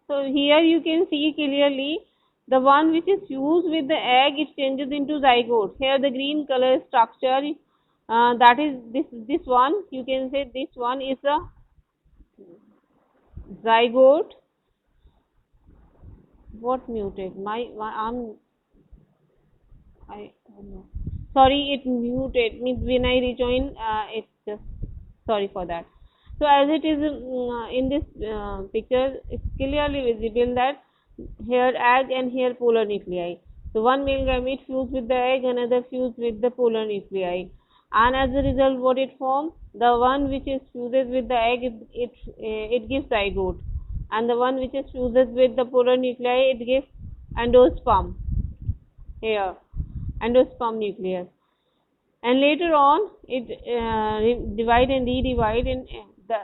So here you can see clearly the one which is fused with the egg, it changes into zygote. Here the green color structure, that is this one. You can say this one is a zygote. What muted? I don't know. Sorry, it muted. Means when I rejoin, it just sorry for that. So as it is in this picture, it's clearly visible that here egg and here polar nuclei. So one male gamete fused with the egg, another fused with the polar nuclei, and as a result, what it forms? The one which is fuses with the egg, it gives zygote, and the one which is fuses with the polar nuclei, it gives endosperm. Here, endosperm nucleus, and later on it divide and re-divide, and the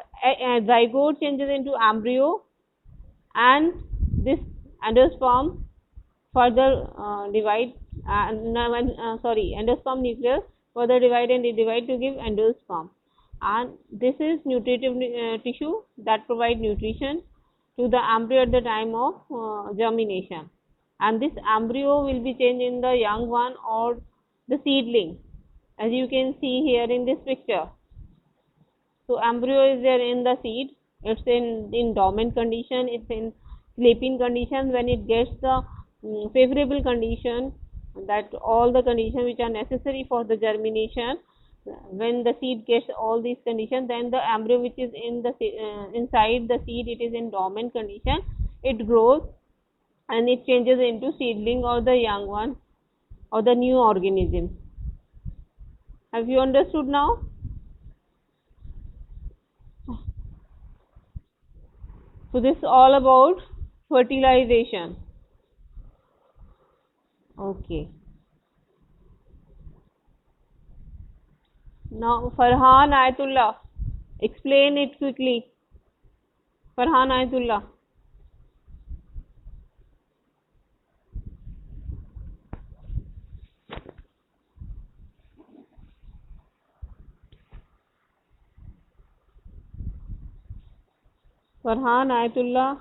zygote changes into embryo, and this endosperm further divide endosperm nucleus further divide and re-divide to give endosperm, and this is nutritive tissue that provide nutrition to the embryo at the time of germination, and this embryo will be changed in the young one or the seedling, as you can see here in this picture. So embryo is there in the seed, it's in dormant condition, it's in sleeping condition. When it gets the favorable condition, that all the conditions which are necessary for the germination, when the seed gets all these conditions, then the embryo which is in the inside the seed, it is in dormant condition, it grows and it changes into seedling or the young one or the new organism. Have you understood now? So this is all about fertilization. Okay. Now Farhan Ayatullah, explain it quickly. Farhan Ayatullah. Farhan Ayatullah.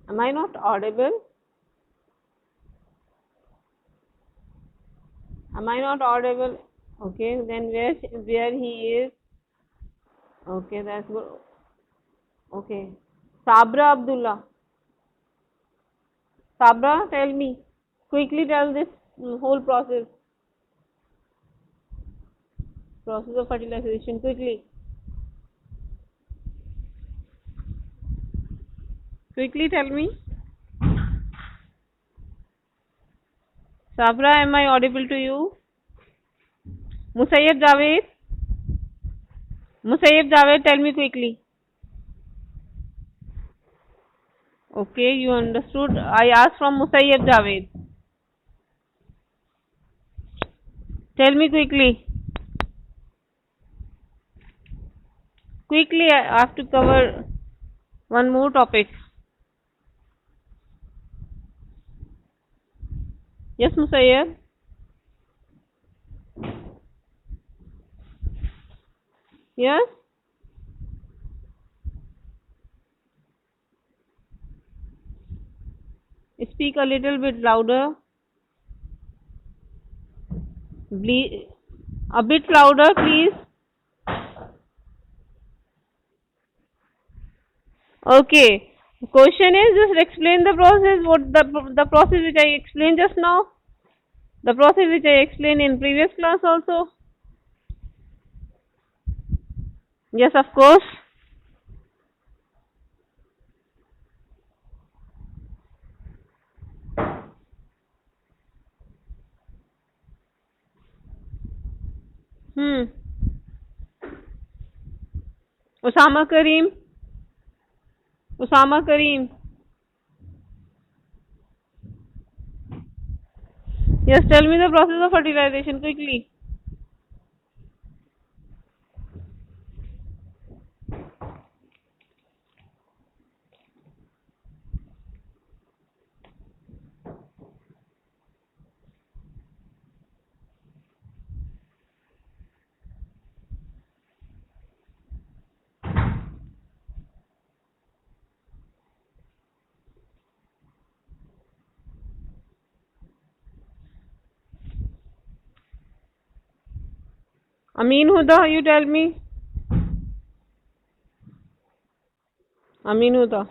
Am I not audible? Am I not audible? Okay, then where he is? Okay, that's good. Okay. Sabra Abdullah. Sabra, tell me. Quickly tell this whole process of fertilization quickly. Quickly tell me. Sabra, am I audible to you? Musayyab Javed. Musayyab Javed, tell me quickly. Okay, you understood. I asked from Musayyab Javed. Tell me quickly. Quickly, I have to cover one more topic. Yes, Musayyab? Yes? Speak a little bit louder. A bit louder, please. Okay. Question is just explain the process. What the process which I explained just now? The process which I explained in previous class also? Yes, of course. Hmm. Usama Kareem. Usama Kareem. Yes, tell me the process of fertilization quickly. Amin Huda, you tell me. Amin Huda.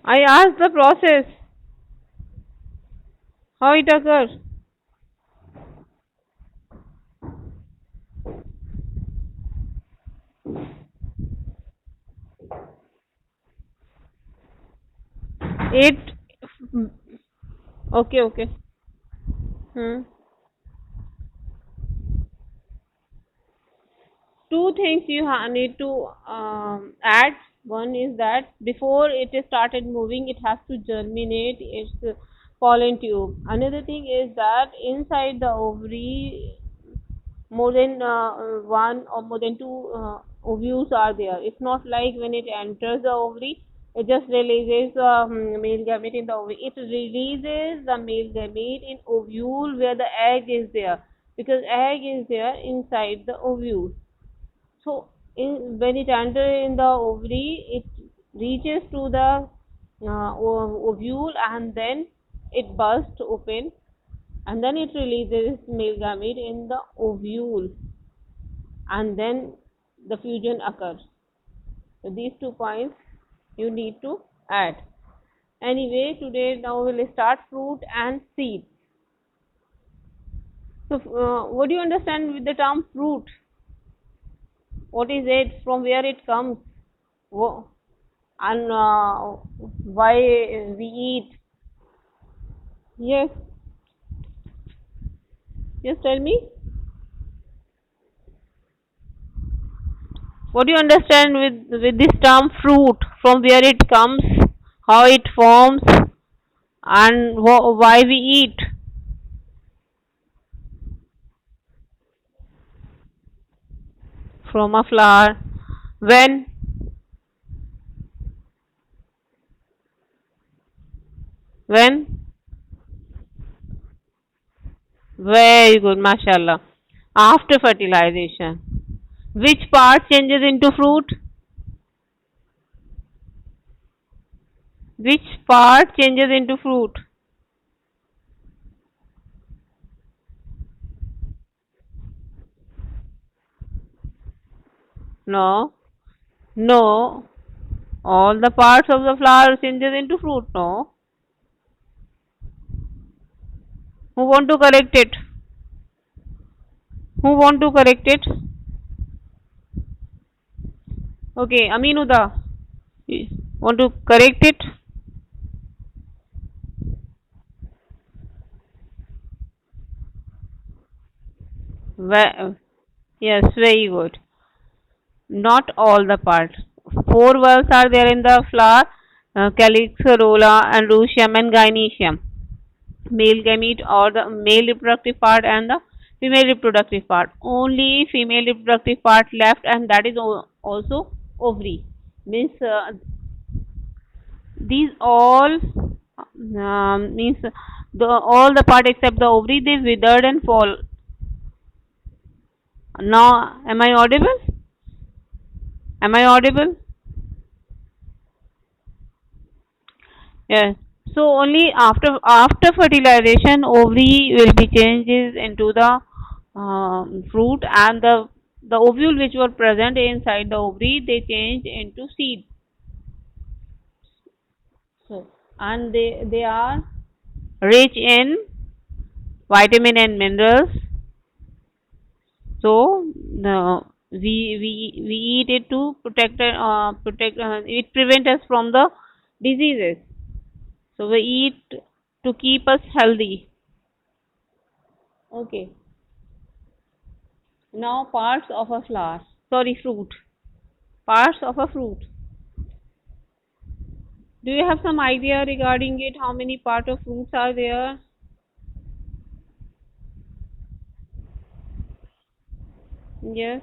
I asked the process, how it occurs. It. Okay, okay. Hmm. Two things you need to add. One is that before it is started moving, it has to germinate its pollen tube. Another thing is that inside the ovary, more than one or more than two ovules are there. It's not like when it enters the ovary, it just releases male gamete in the ovary. It releases the male gamete in ovule where the egg is there, because egg is there inside the ovule. So when it enters in the ovary, it reaches to the ovule, and then it bursts open, and then it releases male gamete in the ovule, and then the fusion occurs. So these 2 points you need to add. Anyway, today now we'll start fruit and seed. So what do you understand with the term fruit? What is it? From where it comes? And why we eat? Yes, yes. Tell me. What do you understand with this term fruit? From where it comes? How it forms? And why we eat? From a flower. When? When? Very good, mashallah. After fertilization. Which part changes into fruit? Which part changes into fruit? No. No. All the parts of the flower changes into fruit. No. Who want to correct it? Who want to correct it? Okay, Aminuda. Want to correct it? Yes, very good. Not all the parts. Four valves are there in the flower: calyx, corolla, and lucium and gynoecium. Male gamete or the male reproductive part and the female reproductive part. Only female reproductive part left, and that is also ovary. Means these all means all the part except the ovary, they withered and fall. Now, am I audible? Am I audible? Yes. So only after fertilization, ovary will be changes into the fruit, and the ovule which were present inside the ovary, they change into seed. So and they are rich in vitamin and minerals. So we eat it to protect it prevent us from the diseases. So we eat to keep us healthy. Okay. Now parts of a flower. Sorry, fruit. Parts of a fruit. Do you have some idea regarding it? How many part of fruits are there? Yes.